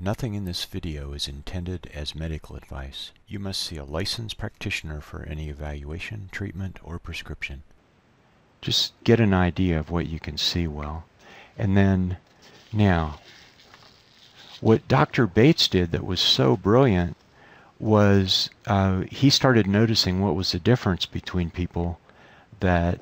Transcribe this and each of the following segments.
Nothing in this video is intended as medical advice. You must see a licensed practitioner for any evaluation, treatment, or prescription. Just get an idea of what you can see well. And then, now, what Dr. Bates did that was so brilliant was he started noticing what was the difference between people that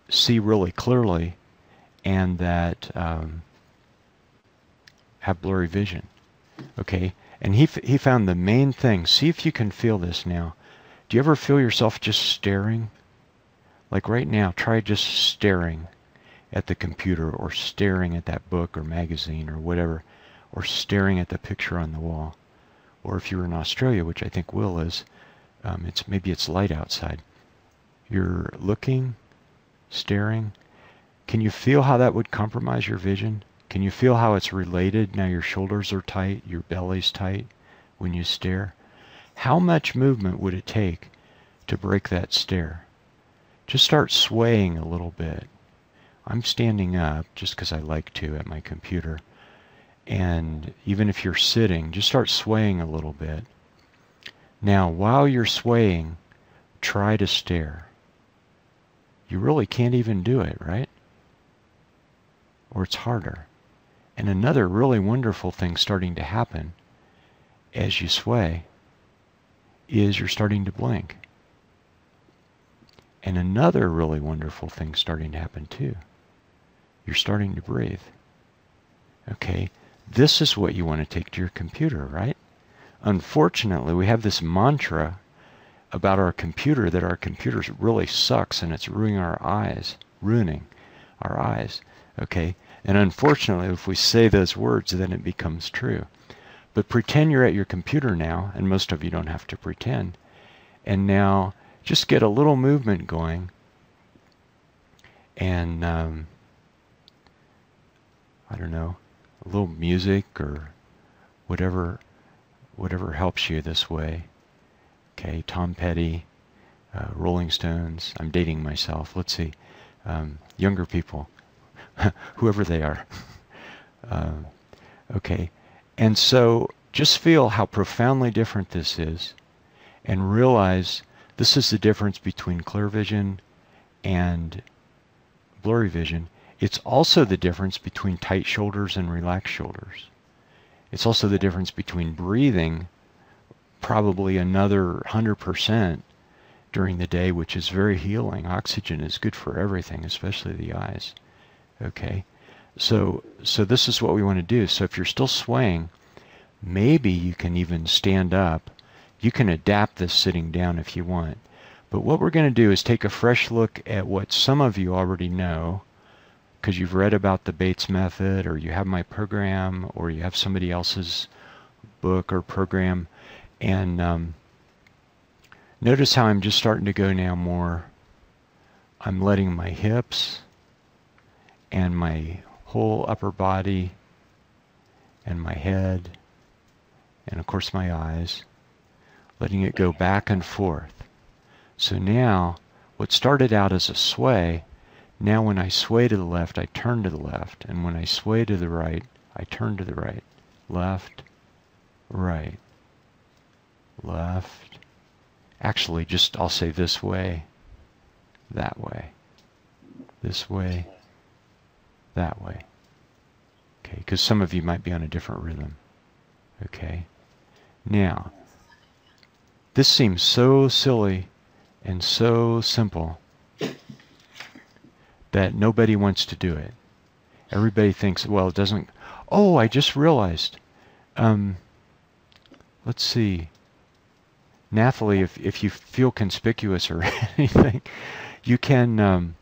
see really clearly and that have blurry vision. Okay, and he found the main thing. See if you can feel this now. Do you ever feel yourself just staring? Like right now, try just staring at the computer or staring at that book or magazine or whatever, or staring at the picture on the wall. Or if you're in Australia, which I think Will is, maybe it's light outside. You're looking, staring. Can you feel how that would compromise your vision? Can you feel how it's related? Now your shoulders are tight, your belly's tight when you stare. How much movement would it take to break that stare? Just start swaying a little bit. I'm standing up just because I like to at my computer. And even if you're sitting, just start swaying a little bit. Now, while you're swaying, try to stare. You really can't even do it, right? Or it's harder. And another really wonderful thing starting to happen as you sway is you're starting to blink. And another really wonderful thing starting to happen too. You're starting to breathe. Okay, this is what you want to take to your computer, right? Unfortunately, we have this mantra about our computer that our computer really sucks and it's ruining our eyes. Okay, and unfortunately, if we say those words, then it becomes true. But pretend you're at your computer now, and most of you don't have to pretend. And now, just get a little movement going. And, I don't know, a little music or whatever helps you this way. Okay, Tom Petty, Rolling Stones. I'm dating myself. Let's see. Younger people. Whoever they are. Okay, and so just feel how profoundly different this is and realize this is the difference between clear vision and blurry vision. It's also the difference between tight shoulders and relaxed shoulders. It's also the difference between breathing probably another 100% during the day, which is very healing. Oxygen is good for everything, especially the eyes. Okay, so this is what we want to do. So if you're still swaying, maybe you can even stand up. You can adapt this sitting down if you want. But what we're going to do is take a fresh look at what some of you already know, because you've read about the Bates method, or you have my program, or you have somebody else's book or program. And notice how I'm just starting to go now more. I'm letting my hips and my whole upper body and my head and of course my eyes, letting it go back and forth. So now what started out as a sway, now when I sway to the left, I turn to the left, and when I sway to the right, I turn to the right. Left, right, left. Actually, just I'll say this way, that way, this way, that way. Okay, because some of you might be on a different rhythm. Okay, now this seems so silly and so simple that nobody wants to do it. Everybody thinks, well, it doesn't. Oh, I just realized. Let's see. Nathalie, if you feel conspicuous or anything, you can.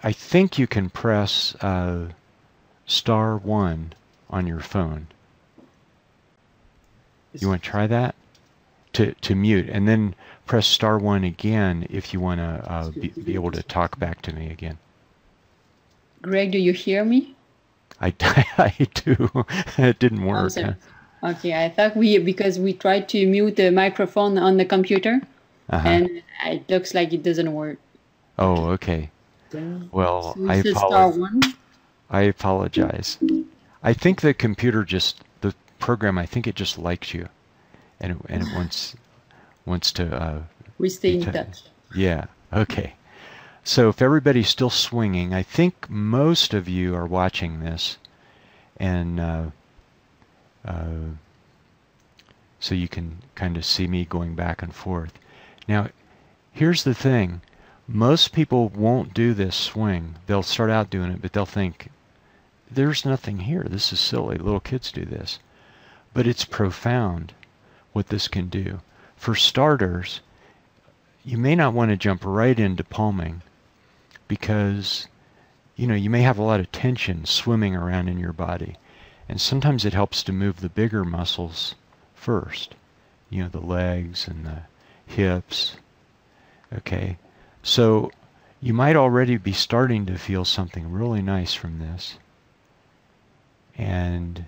I think you can press *1 on your phone. You want to try that? To mute, and then press *1 again if you want to be able to talk back to me again. Greg, do you hear me? I do. It didn't work. Awesome. Okay, I thought because we tried to mute the microphone on the computer, and it looks like it doesn't work. Oh, okay. Well, So I apologize. I apologize. I think the computer just program, I think it just likes you, and it wants to. We stay in touch. Yeah. Okay. So if everybody's still swinging, I think most of you are watching this, and so you can kind of see me going back and forth. Now, here's the thing. Most people won't do this swing. They'll start out doing it, but they'll think, there's nothing here. This is silly. Little kids do this. But it's profound what this can do. For starters, you may not want to jump right into palming because, you may have a lot of tension swimming around in your body. And sometimes it helps to move the bigger muscles first. The legs and the hips. Okay. So you might already be starting to feel something really nice from this. And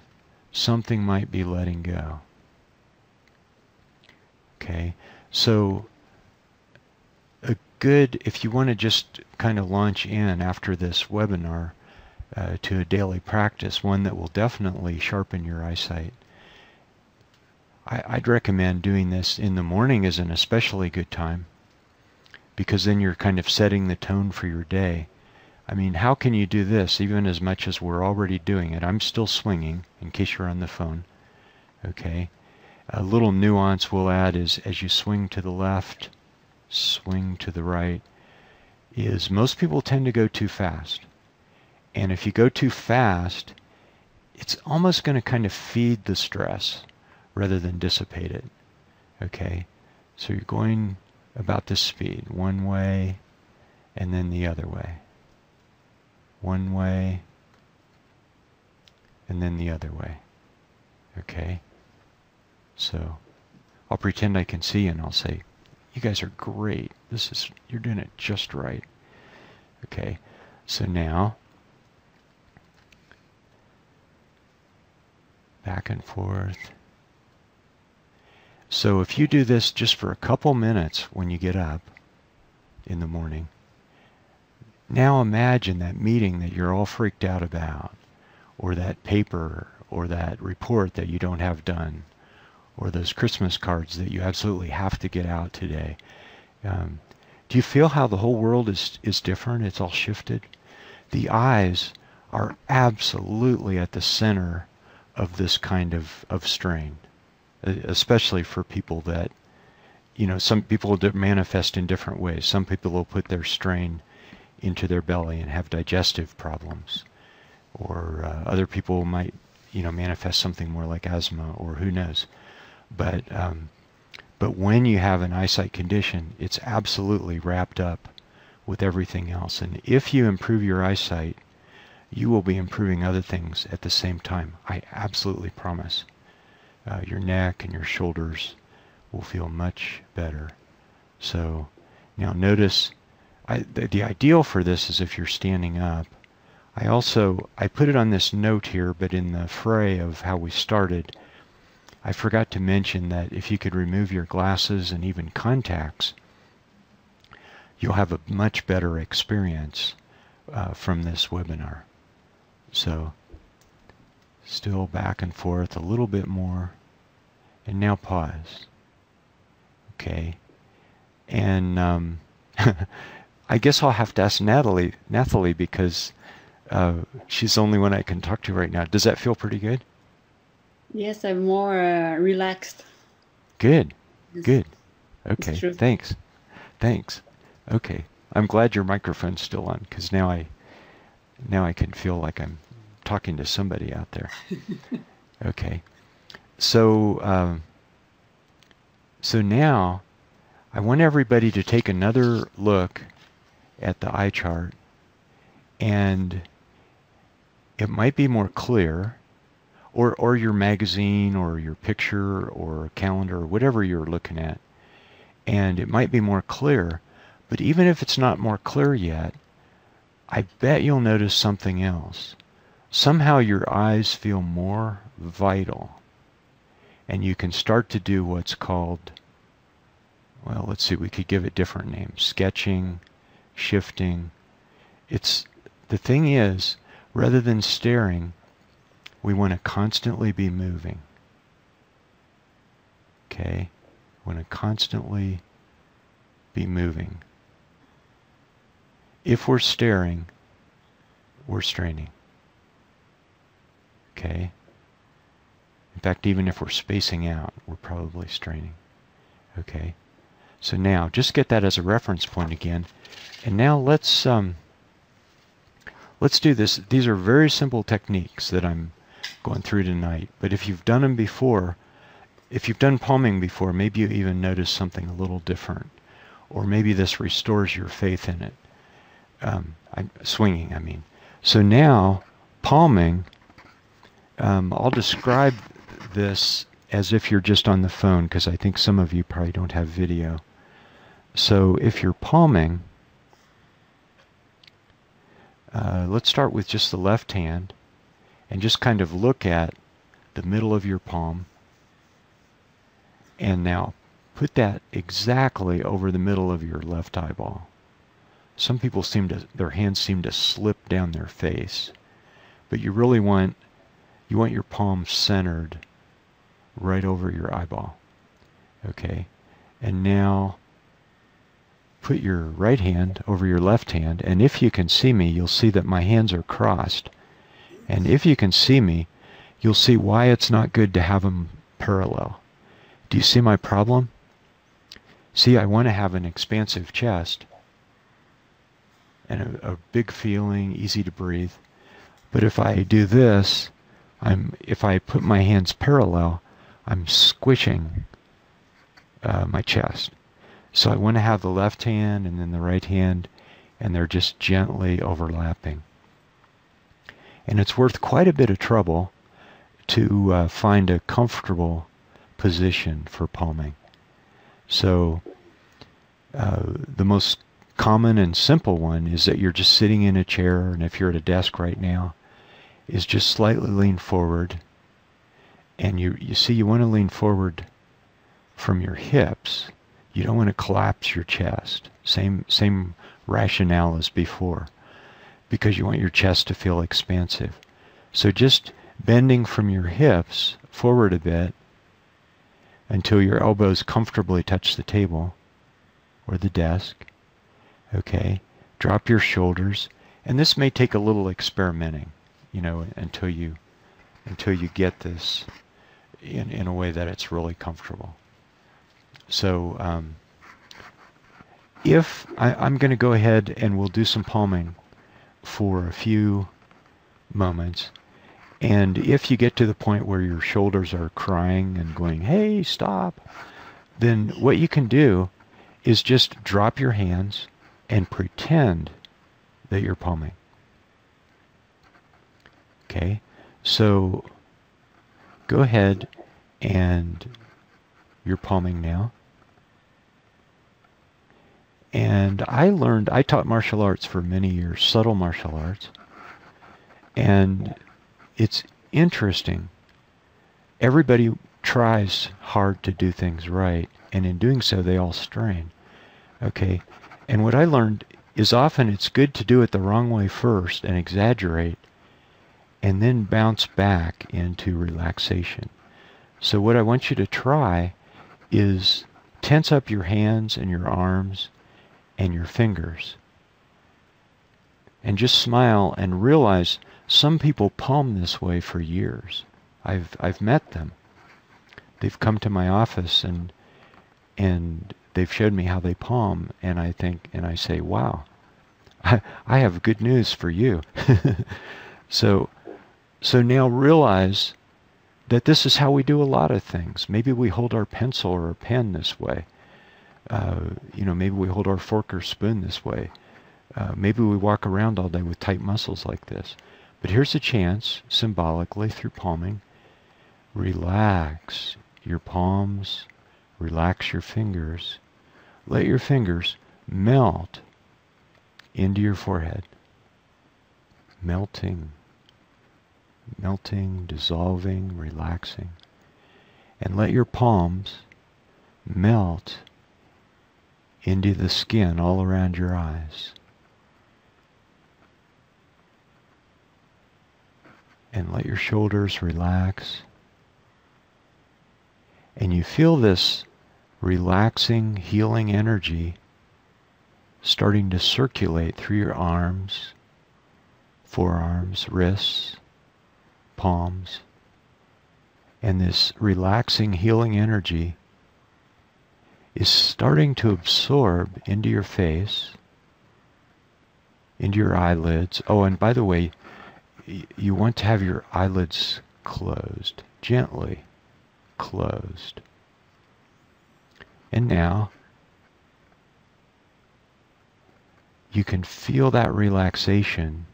something might be letting go. Okay. So if you want to just kind of launch in after this webinar to a daily practice, one that will definitely sharpen your eyesight, I'd recommend doing this in the morning is an especially good time, because then you're kind of setting the tone for your day. I mean, how can you do this even as much as we're already doing it? I'm still swinging, in case you're on the phone. Okay. A little nuance we'll add is as you swing to the left, swing to the right, is most people tend to go too fast. And if you go too fast, it's almost going to kind of feed the stress rather than dissipate it. Okay? So you're going about this speed, one way and then the other way. One way and then the other way. Okay? So I'll pretend I can see and I'll say, you guys are great. You're doing it just right. Okay. So now back and forth. So if you do this just for a couple minutes when you get up in the morning, now imagine that meeting that you're all freaked out about, or that paper or that report that you don't have done, or those Christmas cards that you absolutely have to get out today. Do you feel how the whole world is different? It's all shifted. The eyes are absolutely at the center of this kind of strain, especially for people that, some people manifest in different ways. Some people will put their strain into their belly and have digestive problems, or other people might, manifest something more like asthma, or who knows. But when you have an eyesight condition, it's absolutely wrapped up with everything else. And if you improve your eyesight, you will be improving other things at the same time. I absolutely promise. Your neck and your shoulders will feel much better. So now notice, the ideal for this is if you're standing up. I put it on this note here, but in the fray of how we started, I forgot to mention that if you could remove your glasses and even contacts, you'll have a much better experience from this webinar. So still back and forth a little bit more, and now pause. Okay, and I guess I'll have to ask Nathalie because she's the only one I can talk to right now. Does that feel pretty good? Yes, I'm more relaxed. Good, good. Okay, thanks. Okay, I'm glad your microphone's still on, because now I can feel like I'm talking to somebody out there. Okay, so now I want everybody to take another look at the eye chart, and it might be more clear, or your magazine or your picture or calendar or whatever you're looking at, and it might be more clear. But even if it's not more clear yet, I bet you'll notice something else. Somehow your eyes feel more vital, and you can start to do what's called, well, let's see, we could give it different names: sketching, shifting. The thing is, rather than staring, we want to constantly be moving. Okay? We want to constantly be moving. If we're staring, we're straining. Okay? In fact, even if we're spacing out, we're probably straining. Okay? So now, just get that as a reference point again. And now let's do this. These are very simple techniques that I'm going through tonight. But if you've done them before, if you've done palming before, maybe you even notice something a little different. Or maybe this restores your faith in it. Swinging, I mean. So now, palming, I'll describe this as if you're just on the phone, because I think some of you probably don't have video. So if you're palming, let's start with just the left hand, and just kind of look at the middle of your palm, and now put that exactly over the middle of your left eyeball. Some people their hands seem to slip down their face, but you really want your palm centered right over your eyeball. Okay, and now put your right hand over your left hand, and if you can see me, you'll see that my hands are crossed. And if you can see me, you'll see why it's not good to have them parallel. Do you see my problem? See, I want to have an expansive chest and a big feeling, easy to breathe. But if I do this, if I put my hands parallel, I'm squishing my chest. So I want to have the left hand and then the right hand, and they're just gently overlapping. And it's worth quite a bit of trouble to find a comfortable position for palming. So the most common and simple one is that you're just sitting in a chair, and if you're at a desk right now, is just slightly lean forward. And you see, you want to lean forward from your hips. You don't want to collapse your chest. Same rationale as before, because you want your chest to feel expansive. So just bending from your hips forward a bit until your elbows comfortably touch the table or the desk. Okay, drop your shoulders, and this may take a little experimenting, until you get this in a way that it's really comfortable. So if I'm going to go ahead and we'll do some palming for a few moments, and if you get to the point where your shoulders are crying and going, hey, stop, then what you can do is just drop your hands and pretend that you're palming. Okay, so go ahead and you're palming now. And I taught martial arts for many years, subtle martial arts. And it's interesting. Everybody tries hard to do things right, and in doing so, they all strain. Okay, and what I learned is often it's good to do it the wrong way first and exaggerate, and then bounce back into relaxation. So what I want you to try is tense up your hands and your arms and your fingers, and just smile and realize some people palm this way for years. I've met them. They've come to my office and they've showed me how they palm, and I say, wow, I have good news for you. So now realize that this is how we do a lot of things. Maybe we hold our pencil or a pen this way. Maybe we hold our fork or spoon this way. Maybe we walk around all day with tight muscles like this. But here's a chance, symbolically, through palming. Relax your palms. Relax your fingers. Let your fingers melt into your forehead. Melting, dissolving, relaxing. And let your palms melt into the skin all around your eyes. And let your shoulders relax. And you feel this relaxing, healing energy starting to circulate through your arms, forearms, wrists, palms. And this relaxing, healing energy is starting to absorb into your face, into your eyelids. Oh, and by the way, you want to have your eyelids closed, gently closed. And now, you can feel that relaxation.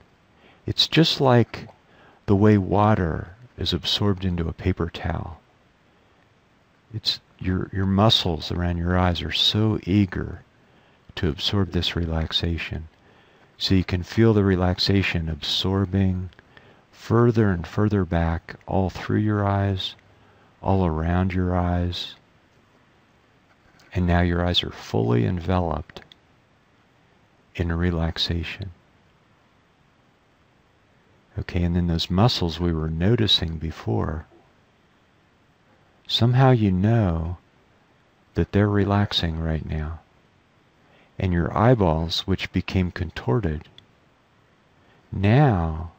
It's just like the way water is absorbed into a paper towel. It's your muscles around your eyes are so eager to absorb this relaxation. So you can feel the relaxation absorbing further and further back, all through your eyes, all around your eyes. And now your eyes are fully enveloped in relaxation. Okay, and then those muscles we were noticing before, somehow you know that they're relaxing right now. And your eyeballs, which became contorted, now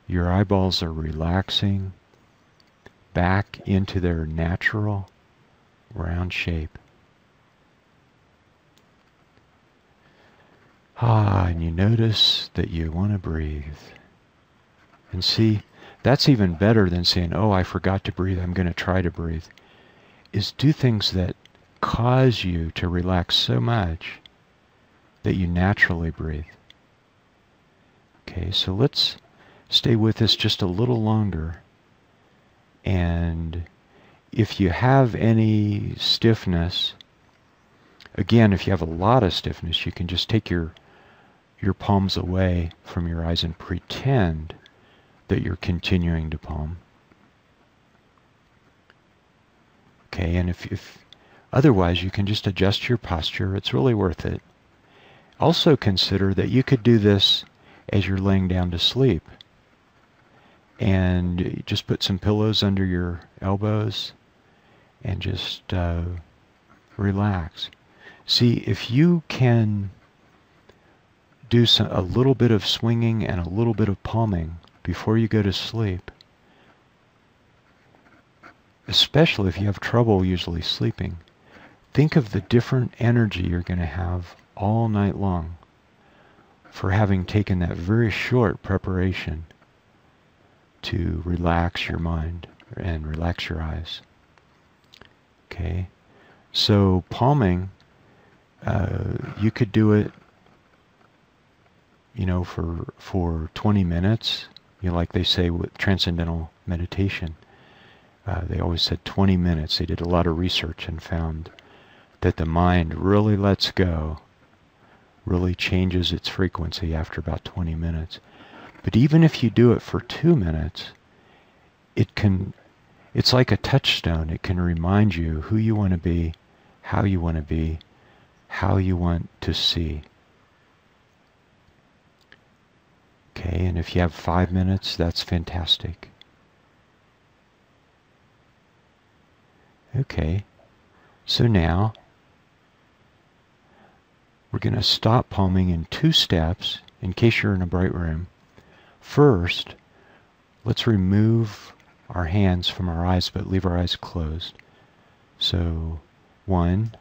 your eyeballs are relaxing back into their natural round shape. And you notice that you want to breathe. And see, that's even better than saying, oh, I forgot to breathe, I'm going to try to breathe. Is do things that cause you to relax so much that you naturally breathe. Okay, so let's stay with this just a little longer. And if you have any stiffness, again, if you have a lot of stiffness, you can just take your palms away from your eyes and pretend that you're continuing to palm. Okay, and if otherwise, you can just adjust your posture. It's really worth it. Also consider that you could do this as you're laying down to sleep. And just put some pillows under your elbows and just relax. See, if you can do a little bit of swinging and a little bit of palming before you go to sleep, especially if you have trouble usually sleeping, think of the different energy you're going to have all night long for having taken that very short preparation to relax your mind and relax your eyes. Okay, so palming, you could do it, for 20 minutes. Like they say with transcendental meditation, they always said 20 minutes. They did a lot of research and found that the mind really lets go, really changes its frequency after about 20 minutes. But even if you do it for 2 minutes, it's like a touchstone. It can remind you who you want to be, how you want to be, how you want to see. Okay, and if you have 5 minutes, that's fantastic. Okay, so now we're going to stop palming in 2 steps in case you're in a bright room. First, let's remove our hands from our eyes, but leave our eyes closed. So 1,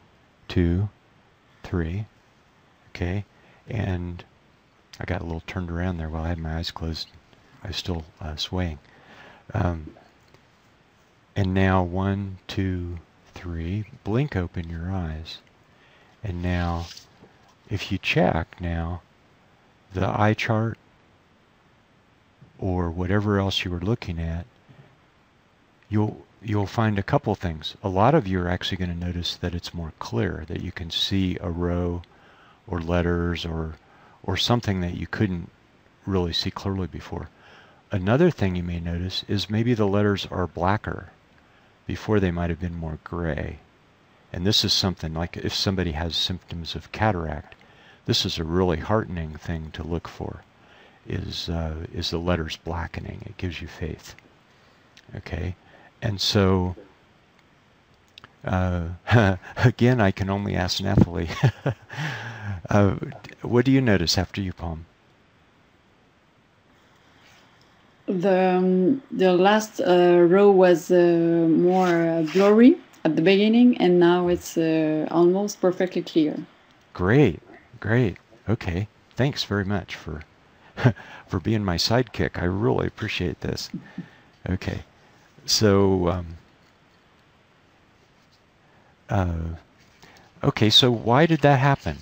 2, 3. Okay, and I got a little turned around there while I had my eyes closed. I was still swaying. And now 1, 2, 3. Blink open your eyes. And now, if you check now, the eye chart or whatever else you were looking at, you'll find a couple things. A lot of you are actually going to notice that it's more clear, that you can see a row or letters or something that you couldn't really see clearly before. Another thing you may notice is maybe the letters are blacker. Before they might have been more gray. And this is something like if somebody has symptoms of cataract, this is a really heartening thing to look for, is the letters blackening. It gives you faith. Okay, and so Again, I can only ask Nathalie. What do you notice after you palm? The last row was more blurry at the beginning, and now it's almost perfectly clear. Great, great. Okay, thanks very much for for being my sidekick. I really appreciate this. Okay, so okay, so why did that happen?